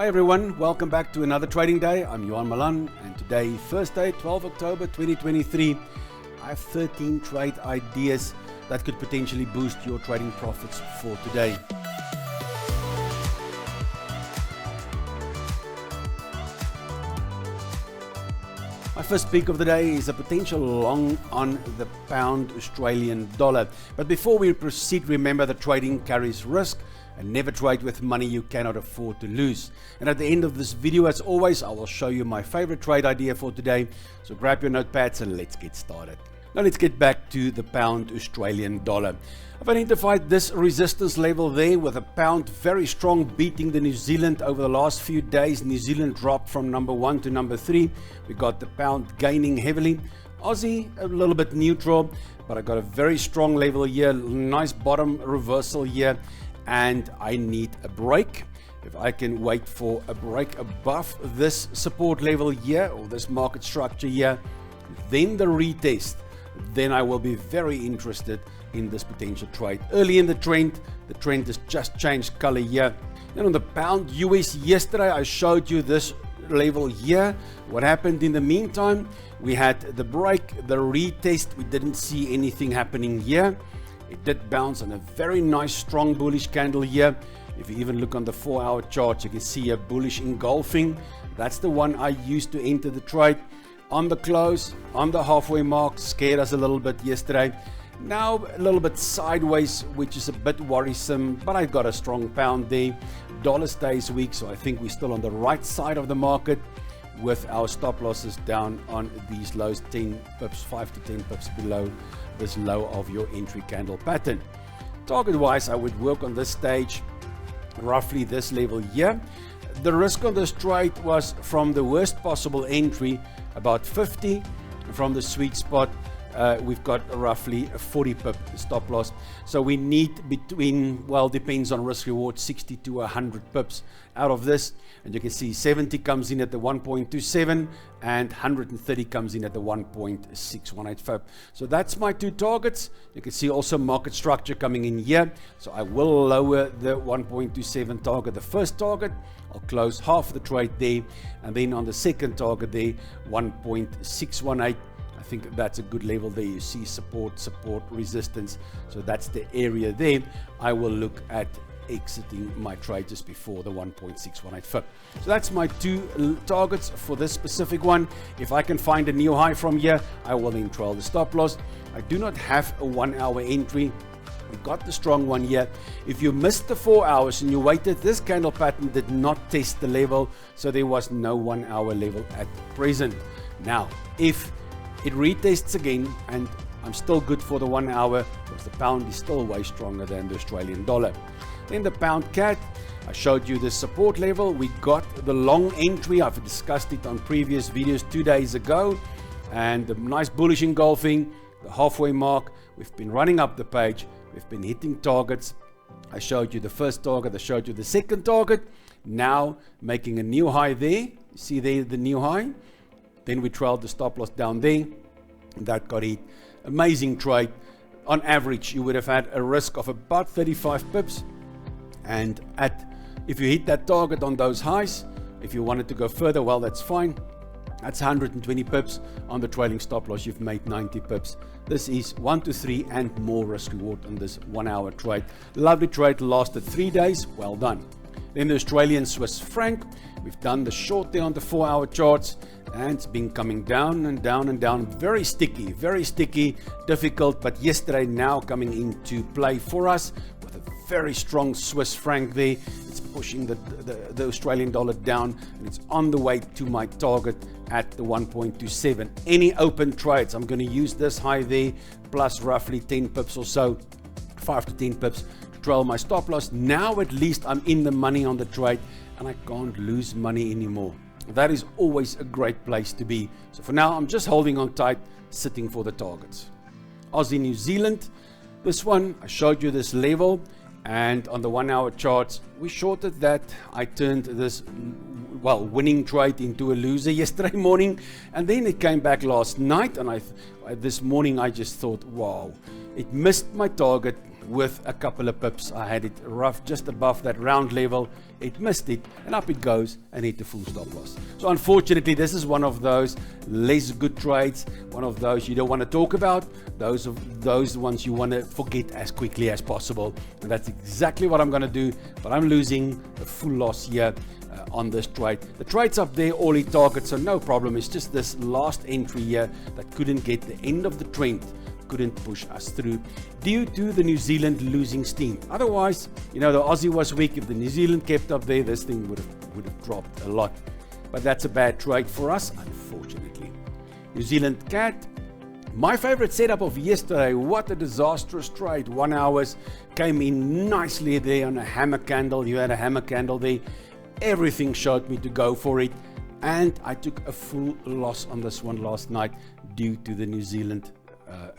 Hi everyone, welcome back to another trading day. I'm Johan Malan, and today, Thursday, 12 October 2023, I have 13 trade ideas that could potentially boost your trading profits for today. My first pick of the day is a potential long on the pound Australian dollar. But before we proceed, remember that trading carries risk and never trade with money you cannot afford to lose. And at the end of this video, as always, I will show you my favorite trade idea for today. So grab your notepads and let's get started. Now let's get back to the pound Australian dollar. I've identified this resistance level there with a pound very strong, beating the New Zealand over the last few days. New Zealand dropped from number 1 to number 3. We got the pound gaining heavily. Aussie a little bit neutral, but I got a very strong level here, nice bottom reversal here, and I need a break. If I can wait for a break above this support level here, or this market structure here, then the retest, then I will be very interested in this potential trade. Early in the trend has just changed color here. And on the pound US yesterday, I showed you this level here. What happened in the meantime? We had the break, the retest. We didn't see anything happening here. It did bounce on a very nice strong bullish candle here. If you even look on the 4-hour chart, you can see a bullish engulfing. That's the one I used to enter the trade. On the close, on the halfway mark, scared us a little bit yesterday. Now a little bit sideways, which is a bit worrisome, but I got a strong pound there. Dollar stays weak, so I think we're still on the right side of the market with our stop losses down on these lows, 10 pips, 5 to 10 pips below this low of your entry candle pattern. Target wise, I would work on this stage, roughly this level here. The risk on this trade was from the worst possible entry, about 50. From the sweet spot, we've got roughly a 40 pip stop loss. So we need between, well, depends on risk reward, 60 to 100 pips out of this. And you can see 70 comes in at the 1.27 and 130 comes in at the 1.618. So that's my two targets. You can see also market structure coming in here. So I will lower the 1.27 target. The first target, I'll close half the trade there. And then on the second target there, 1.618. I think that's a good level there. You see support, resistance. So that's the area there. I will look at exiting my trade just before the 1.618. So that's my two targets for this specific one. If I can find a new high from here, I will then trail the stop loss. I do not have a 1-hour entry. We got the strong one here. If you missed the 4 hours and you waited, this candle pattern did not test the level, so there was no 1-hour level at present. Now, if it retests again and I'm still good for the 1 hour, because the pound is still way stronger than the Australian dollar. Then the pound cat, I showed you the support level. We got the long entry. I've discussed it on previous videos 2 days ago, and the nice bullish engulfing, the halfway mark. We've been running up the page. We've been hitting targets. I showed you the first target. I showed you the second target. Now making a new high there. You see there the new high. Then we trailed the stop loss down there. That got hit. Amazing trade. On average, you would have had a risk of about 35 pips. And if you hit that target on those highs, if you wanted to go further, well, that's fine. That's 120 pips. On the trailing stop loss, you've made 90 pips. This is 1 to 3 and more risk reward on this 1-hour trade. Lovely trade, lasted 3 days. Well done. Then the Australian Swiss franc. We've done the short there on the 4-hour charts, and it's been coming down and down and down. Very sticky, difficult, but yesterday now coming into play for us with a very strong Swiss franc there. It's pushing the Australian dollar down, and it's on the way to my target at the 1.27. Any open trades, I'm going to use this high there plus roughly 10 pips or so, 5 to 10 pips to trail my stop loss. Now at least I'm in the money on the trade and I can't lose money anymore. That is always a great place to be. So for now, I'm just holding on tight, sitting for the targets. Aussie New Zealand, this one, I showed you this level, and on the 1-hour charts, we shorted that. I turned this, well, winning trade into a loser yesterday morning, and then it came back last night, and this morning I just thought, wow, it missed my target. with a couple of pips. I had it rough just above that round level. It missed it, and up it goes and hit the full stop loss. So unfortunately, this is one of those less good trades, one of those you don't want to talk about, those ones you want to forget as quickly as possible. And that's exactly what I'm going to do, but I'm losing a full loss here on this trade. The trade's up there, all hit targets, so no problem. It's just this last entry here that couldn't get the end of the trend, couldn't push us through due to the New Zealand losing steam. Otherwise, you know, the Aussie was weak. If the New Zealand kept up there, this thing would have dropped a lot. But that's a bad trade for us, unfortunately. New Zealand CAD, my favorite setup of yesterday. What a disastrous trade. 1 hours came in nicely there on a hammer candle. You had a hammer candle there. Everything showed me to go for it, and I took a full loss on this one last night due to the New Zealand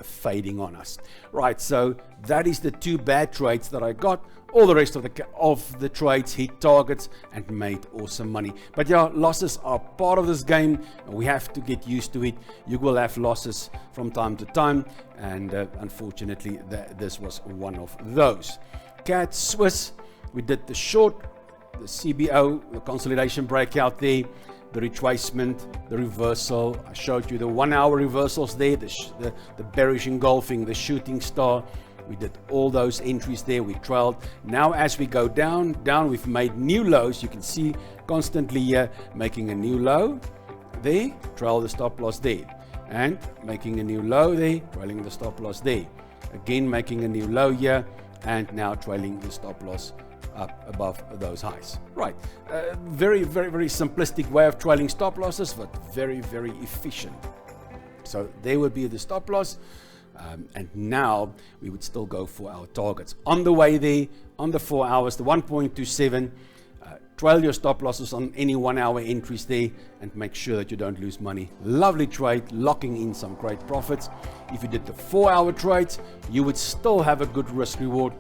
fading on us. Right, so that is the two bad trades that I got. All the rest of the trades hit targets and made awesome money. But yeah, losses are part of this game, and we have to get used to it. You will have losses from time to time, and unfortunately this was one of those. CAD Swiss, we did the short, the CBO, the consolidation breakout there, the retracement, the reversal. I showed you the 1 hour reversals there, the bearish engulfing, the shooting star. We did all those entries there. We trailed. Now as we go down, we've made new lows. You can see constantly here making a new low there, trail the stop loss there, and making a new low there, trailing the stop loss there, again making a new low here, and now trailing the stop loss up above those highs. Right, very simplistic way of trailing stop losses, but very efficient. So there would be the stop loss, and now we would still go for our targets on the way there. On the 4 hours, the 1.27, trail your stop losses on any 1 hour entries there, and make sure that you don't lose money. Lovely trade, locking in some great profits. If you did the 4 hour trades, you would still have a good risk reward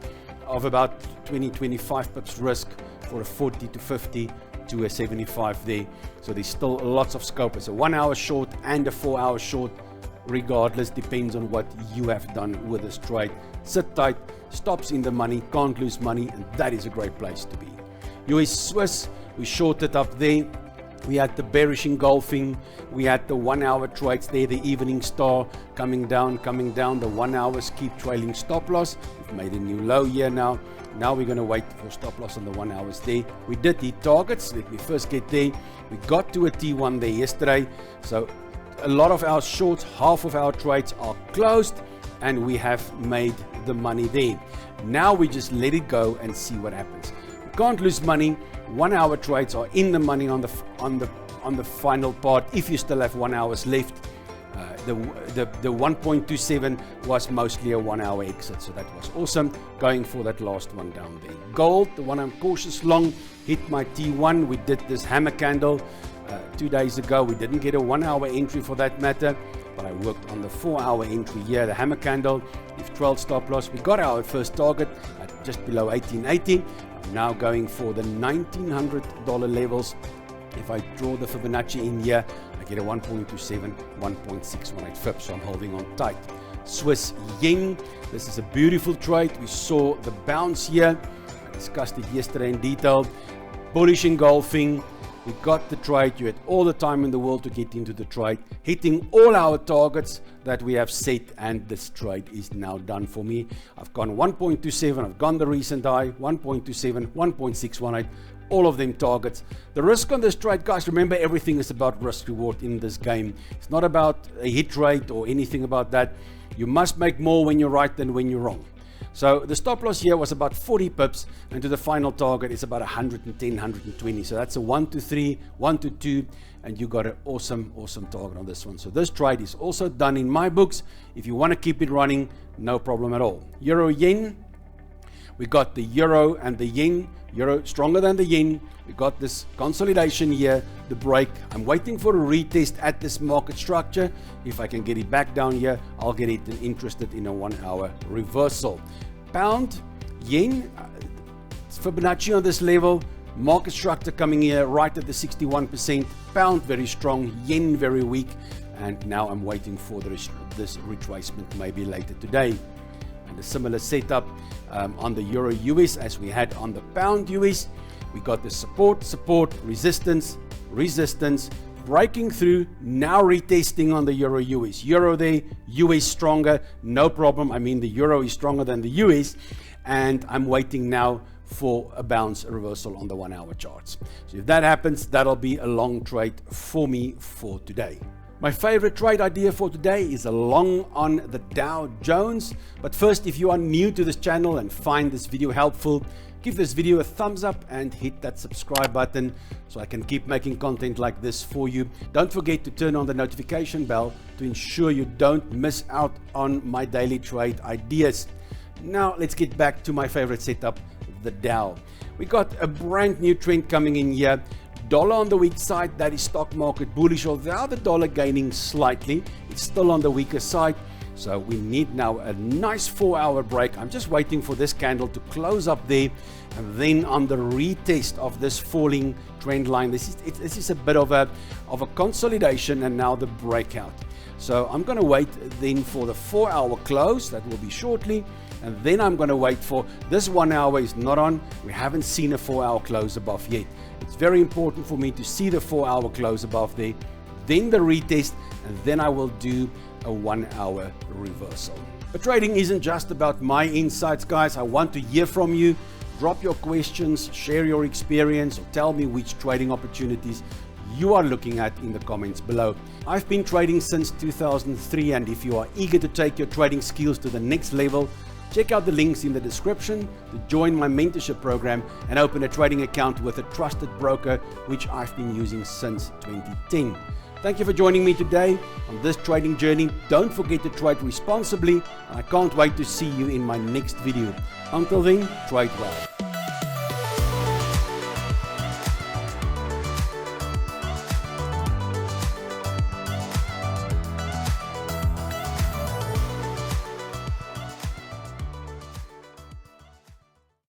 of about 20-25 pips risk for a 40 to 50 to a 75 there. So there's still lots of scope. It's a 1 hour short and a 4 hour short, regardless, depends on what you have done with this trade. Sit tight, stops in the money, can't lose money, and that is a great place to be. US Swiss, we shorted up there. We had the bearish engulfing, we had the 1 hour trades there, the evening star coming down. The 1 hours keep trailing stop loss. We've made a new low here now. Now we're going to wait for stop loss on the 1 hours there. We did hit targets. Let me first get there. We got to a T1 there yesterday. So a lot of our shorts, half of our trades are closed, and we have made the money there. Now we just let it go and see what happens. We can't lose money. 1 hour trades are in the money on the final part if you still have 1 hours left. The 1.27 was mostly a 1 hour exit, so that was awesome. Going for that last one down there. Gold, the one I'm cautious long, hit my T1. We did this hammer candle 2 days ago. We didn't get a 1 hour entry for that matter, but I worked on the 4 hour entry here, the hammer candle. We've trailed stop loss. We got our first target at just below 1880. I'm now going for the $1,900 levels. If I draw the Fibonacci in here, I get a 1.27, 1.618 fib, so I'm holding on tight. Swiss yen, this is a beautiful trade. We saw the bounce here. I discussed it yesterday in detail. Bullish engulfing. We got the trade. You had all the time in the world to get into the trade, hitting all our targets that we have set, and this trade is now done for me. I've gone 1.27, I've gone the recent high, 1.27, 1.618, all of them targets. The risk on this trade, guys, remember, everything is about risk reward in this game. It's not about a hit rate or anything about that. You must make more when you're right than when you're wrong. So the stop loss here was about 40 pips, and to the final target is about 110, 120. So that's a 1 to 3, 1 to 2, and you got an awesome target on this one. So this trade is also done in my books. If you want to keep it running, no problem at all. Euro yen, we got the euro and the yen. Euro stronger than the yen. We got this consolidation here, the break. I'm waiting for a retest at this market structure. If I can get it back down here, I'll get it interested in a 1 hour reversal. Pound, yen, Fibonacci on this level, market structure coming here right at the 61%. Pound very strong, yen very weak, and now I'm waiting for this retracement maybe later today. and a similar setup on the Euro US as we had on the Pound US. We got the support, resistance, breaking through, now retesting on the Euro US. Euro there, US stronger, no problem. I mean, the Euro is stronger than the US, and I'm waiting now for a bounce, a reversal on the 1 hour charts. So if that happens, that'll be a long trade for me for today. My favorite trade idea for today is a long on the Dow Jones. But first, if you are new to this channel and find this video helpful, give this video a thumbs up and hit that subscribe button so I can keep making content like this for you. Don't forget to turn on the notification bell to ensure you don't miss out on my daily trade ideas. Now let's get back to my favorite setup, the Dow. We got a brand new trend coming in here. Dollar on the weak side, that is stock market bullish, although the dollar gaining slightly. It's still on the weaker side. So we need now a nice 4 hour break. I'm just waiting for this candle to close up there, and then on the retest of this falling trend line, this is a bit of a consolidation and now the breakout. So I'm going to wait then for the 4 hour close. That will be shortly. And then I'm going to wait for this 1 hour is not on. We haven't seen a 4 hour close above yet. It's very important for me to see the 4 hour close above there, then the retest, and then I will do a 1 hour reversal. But trading isn't just about my insights, guys. I want to hear from you. Drop your questions, share your experience, or tell me which trading opportunities you are looking at in the comments below. I've been trading since 2003, and if you are eager to take your trading skills to the next level, check out the links in the description to join my mentorship program and open a trading account with a trusted broker, which I've been using since 2010. Thank you for joining me today on this trading journey. Don't forget to trade responsibly, and I can't wait to see you in my next video. Until then, trade well.